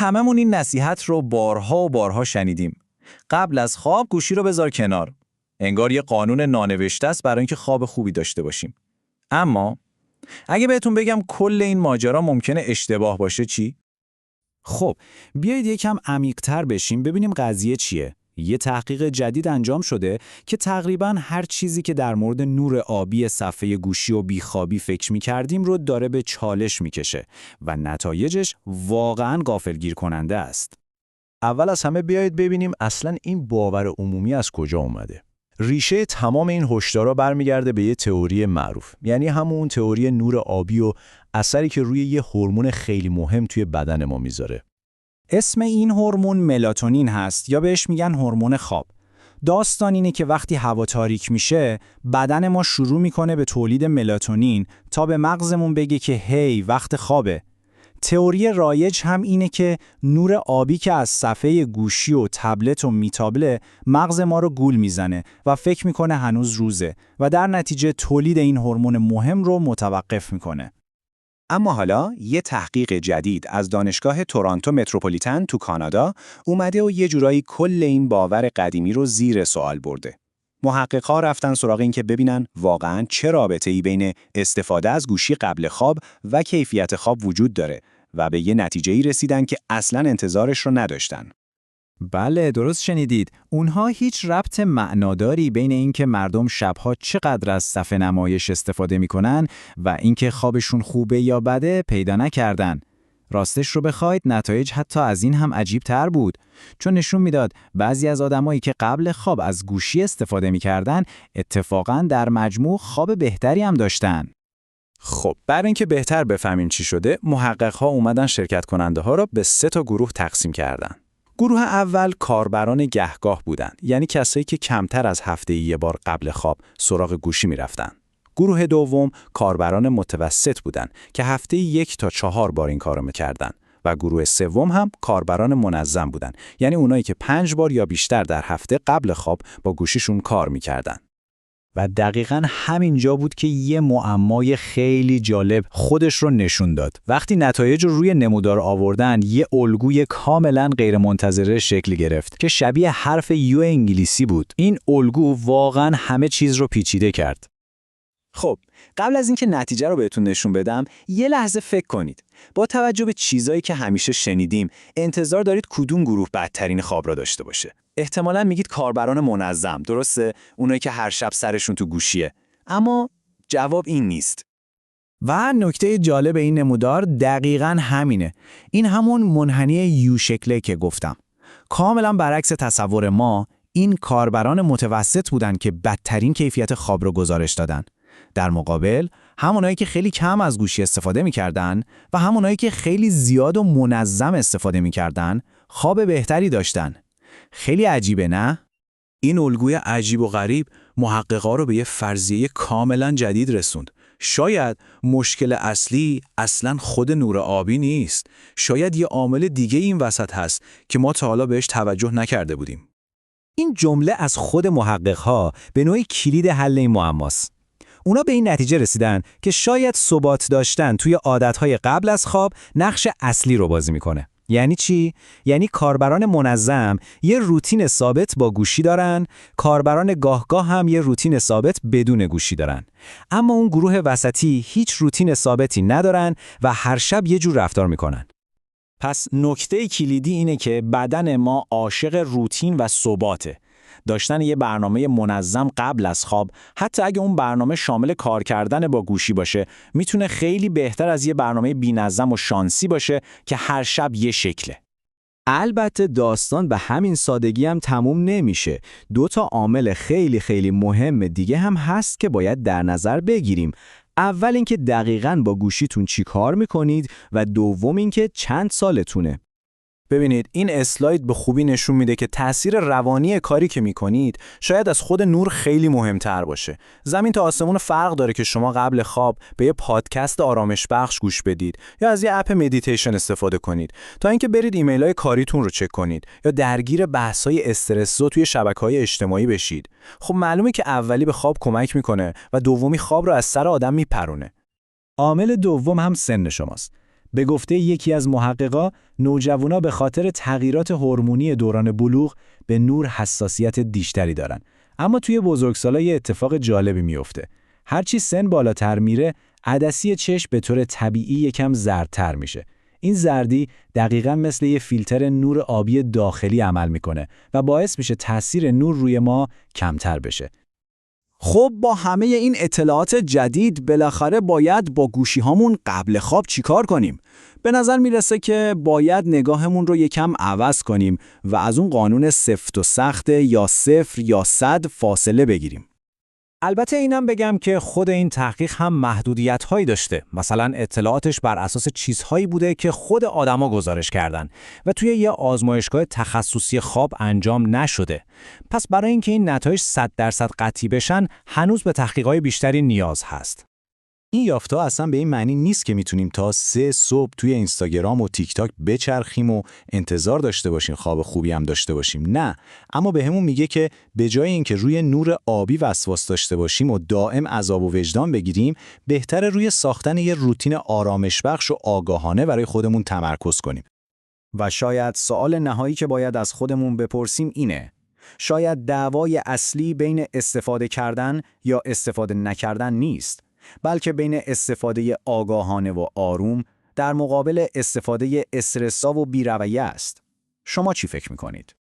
هممون این نصیحت رو بارها و بارها شنیدیم. قبل از خواب گوشی رو بذار کنار. انگار یه قانون نانوشته است برای اینکه خواب خوبی داشته باشیم. اما اگه بهتون بگم کل این ماجرا ممکنه اشتباه باشه چی؟ خب، بیایید یکم عمیق‌تر بشیم ببینیم قضیه چیه. یه تحقیق جدید انجام شده که تقریباً هر چیزی که در مورد نور آبی صفحه گوشی و بیخوابی فکر می‌کردیم رو داره به چالش می‌کشه و نتایجش واقعاً غافلگیر کننده است. اول از همه بیایید ببینیم اصلاً این باور عمومی از کجا اومده. ریشه تمام این هشدارا برمیگرده به یه تئوری معروف، یعنی همون تئوری نور آبی و اثری که روی یه هورمون خیلی مهم توی بدن ما میذاره. اسم این هورمون ملاتونین هست یا بهش میگن هورمون خواب. داستان اینه که وقتی هوا تاریک میشه، بدن ما شروع میکنه به تولید ملاتونین تا به مغزمون بگه که هی وقت خوابه. تئوری رایج هم اینه که نور آبی که از صفحه گوشی و تبلت و میتابله مغز ما رو گول میزنه و فکر میکنه هنوز روزه و در نتیجه تولید این هورمون مهم رو متوقف میکنه. اما حالا یه تحقیق جدید از دانشگاه تورانتو متروپولیتن تو کانادا اومده و یه جورایی کل این باور قدیمی رو زیر سوال برده. محقق‌ها رفتن سراغ این که ببینن واقعاً چه رابطه‌ای بین استفاده از گوشی قبل خواب و کیفیت خواب وجود داره و به یه نتیجه‌ای رسیدن که اصلاً انتظارش رو نداشتن. بله، درست شنیدید. اونها هیچ ربط معناداری بین اینکه مردم شبها چقدر از صفحه نمایش استفاده میکنن و اینکه خوابشون خوبه یا بده پیدا نکردن. راستش رو بخواید نتایج حتی از این هم عجیب تر بود، چون نشون میداد بعضی از آدمایی که قبل خواب از گوشی استفاده میکردن اتفاقاً در مجموع خواب بهتری هم داشتن. خب، برای اینکه بهتر بفهمیم چی شده، محقق‌ها اومدن شرکت کننده ها را به 3 گروه تقسیم کردن. گروه اول کاربران گهگاه بودند، یعنی کسایی که کمتر از هفته‌ای یه بار قبل خواب سراغ گوشی میرفتن. گروه دوم کاربران متوسط بودند که هفته‌ای 1 تا 4 بار این کارو می‌کردن و گروه سوم هم کاربران منظم بودند، یعنی اونایی که 5 بار یا بیشتر در هفته قبل خواب با گوشیشون کار می‌کردن. و دقیقاً همینجا بود که یه معمای خیلی جالب خودش رو نشون داد. وقتی نتایج رو روی نمودار آوردن، یه الگوی کاملاً غیرمنتظره شکل گرفت که شبیه حرف یو انگلیسی بود. این الگو واقعاً همه چیز رو پیچیده کرد. خب، قبل از اینکه نتیجه رو بهتون نشون بدم، یه لحظه فکر کنید. با توجه به چیزایی که همیشه شنیدیم، انتظار دارید کدوم گروه بدترین خواب را داشته باشه؟ احتمالاً میگید کاربران منظم، درسته؟ اونایی که هر شب سرشون تو گوشیه. اما جواب این نیست. و نکته جالب این نمودار دقیقاً همینه. این همون منحنی یو شکله که گفتم. کاملاً برعکس تصور ما، این کاربران متوسط بودن که بدترین کیفیت خواب رو گزارش دادن. در مقابل، همونایی که خیلی کم از گوشی استفاده می‌کردن و همونایی که خیلی زیاد و منظم استفاده می‌کردن، خواب بهتری داشتن. خیلی عجیبه، نه؟ این الگوی عجیب و غریب محققا رو به یه فرضیه کاملا جدید رسوند. شاید مشکل اصلی اصلاً خود نور آبی نیست. شاید یه عامل دیگه این وسط هست که ما تا حالا بهش توجه نکرده بودیم. این جمله از خود محقق‌ها به نوعی کلید حل این معماست. اونا به این نتیجه رسیدن که شاید ثبات داشتن توی عادتهای قبل از خواب نقش اصلی رو بازی میکنه. یعنی چی؟ یعنی کاربران منظم یه روتین ثابت با گوشی دارن، کاربران گاهگاه هم یه روتین ثابت بدون گوشی دارن. اما اون گروه وسطی هیچ روتین ثابتی ندارن و هر شب یه جور رفتار میکنن. پس نکته کلیدی اینه که بدن ما عاشق روتین و ثباته. داشتن یه برنامه منظم قبل از خواب، حتی اگه اون برنامه شامل کار کردن با گوشی باشه، میتونه خیلی بهتر از یه برنامه بی‌نظم و شانسی باشه که هر شب یه شکله. البته داستان به همین سادگی هم تموم نمیشه. 2 عامل خیلی مهم دیگه هم هست که باید در نظر بگیریم. اول اینکه دقیقاً با گوشیتون چی کار میکنید و دوم اینکه چند سالتونه. ببینید، این اسلاید به خوبی نشون میده که تأثیر روانی کاری که میکنید شاید از خود نور خیلی مهمتر باشه. زمین تا آسمون فرق داره که شما قبل خواب به یه پادکست آرامش بخش گوش بدید یا از یه اپ مدیتیشن استفاده کنید تا اینکه برید ایمیل‌های کاریتون رو چک کنید یا درگیر بحث‌های استرس‌زا توی شبکه‌های اجتماعی بشید. خب معلومه که اولی به خواب کمک میکنه و دومی خواب رو از سر آدم میپرونه. عامل دوم هم سن شماست. به گفته یکی از محققا، نوجوانا به خاطر تغییرات هورمونی دوران بلوغ به نور حساسیت بیشتری دارن. اما توی بزرگسالا یه اتفاق جالبی میفته. هرچی سن بالاتر میره، عدسی چشم به طور طبیعی یکم زردتر میشه. این زردی دقیقاً مثل یه فیلتر نور آبی داخلی عمل میکنه و باعث میشه تأثیر نور روی ما کمتر بشه. خب با همه این اطلاعات جدید بالاخره باید با گوشی‌هامون قبل خواب چیکار کنیم؟ به نظر میرسه که باید نگاهمون رو یکم عوض کنیم و از اون قانون سفت و سخت یا 0 یا 100 فاصله بگیریم. البته اینم بگم که خود این تحقیق هم محدودیت‌هایی داشته. مثلا اطلاعاتش بر اساس چیزهایی بوده که خود آدما گزارش کردن و توی یه آزمایشگاه تخصصی خواب انجام نشده. پس برای اینکه این نتایج 100% قطعی بشن، هنوز به تحقیقات بیشتری نیاز هست. این یافته اصلا به این معنی نیست که میتونیم تا 3 صبح توی اینستاگرام و تیک تاک بچرخیم و انتظار داشته باشیم خواب خوبی هم داشته باشیم. نه، اما بهمون میگه که به جای اینکه روی نور آبی وسواس داشته باشیم و دائم عذاب و وجدان بگیریم، بهتره روی ساختن یه روتین آرامش بخش و آگاهانه برای خودمون تمرکز کنیم. و شاید سوال نهایی که باید از خودمون بپرسیم اینه: شاید دعوای اصلی بین استفاده کردن یا استفاده نکردن نیست، بلکه بین استفاده آگاهانه و آروم در مقابل استفاده استرس‌زا و بی‌رویه است. شما چی فکر می‌کنید؟